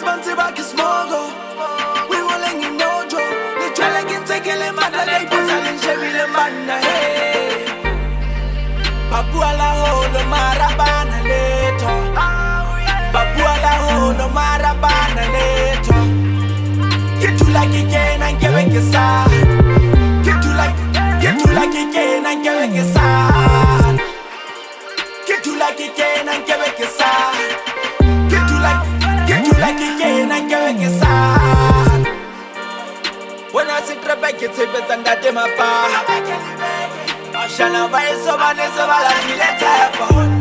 homies bantu bakismogo. We rolling in Ojo. They try like in taking them mad like they put all in Chevy the man. Hey, Papua la holo marabana leto. Papua la holo marabana leto. Get to like again and give it a sign. Get to like again and give it a sign. Get to like again and give it a sign. Get to like again and give it a sign. When I sit back, it's better than that in my bar. I shall not buy so many so I let happen.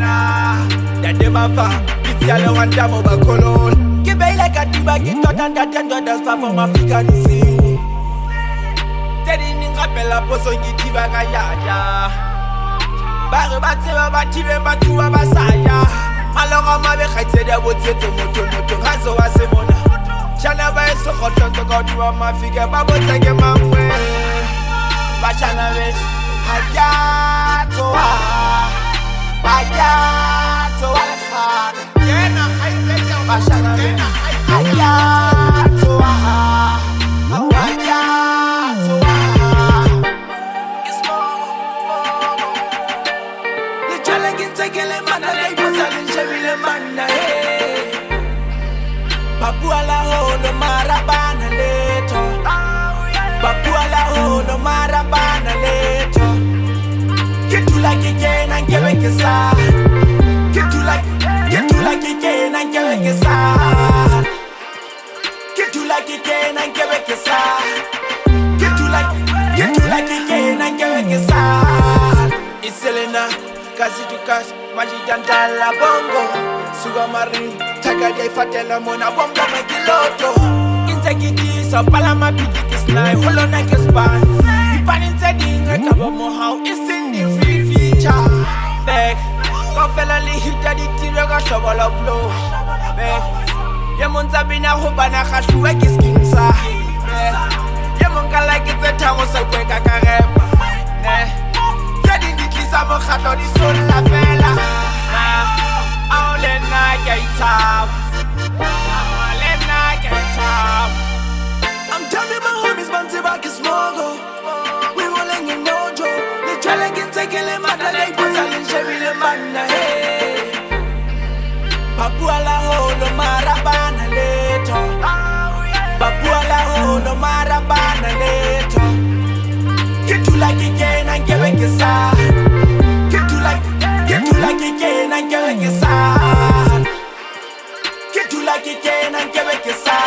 That in my bar, it's yellow and damn over colon. Give me like a diva, get out and that $10 for my figure to see. Telling in Capella, Poso, Gitiva, Gayaya. Barbateva, Bativa, Batua, Basaya. Alors, on m'avait arrêté de voter de moto, Razo, Asemona. Chana va so hot to go to my figure, Babo take my way. Bachana ves, Hayato, Hayato, Yena, Bachana ves, Hayato, Hayato. It's more. The challenge taking them man, they put all in Chevy the man. Papua la holo marabana leto. Papua la holo marabana leto. Get to like again and give it a sign. Get to like again and give it a sign. Get to like again and give it a sign. Get to like again and give it a sign. It's Selena, Kasi to Cash, Majidantala Bongo. Sugar Marine, Tagade Fatela Mona Bomba Makiloto. Integrity, so Palama Piki Snai, Holo Nike Spine. Ipan Intending, a couple more how it's in the free feature. Beg, Cofelali hit the Tiraga Shovel of Blow. Beg, Yamuntabina Hobana Hashuaki Skinsa. Yamunga like it's a tower, so quick I can remember. Getting the kiss of a hat on the soul la vela. I'm telling my homies bantu bakismogo. We rolling in Ojo. They try like in taking them mad like they put all in Chevy the man. Hey, Papua la holo marabana leto. Papua la holo marabana leto. Get to like again and give it a sign. Get to like again and give it a sign. Get to like again and give it a sign.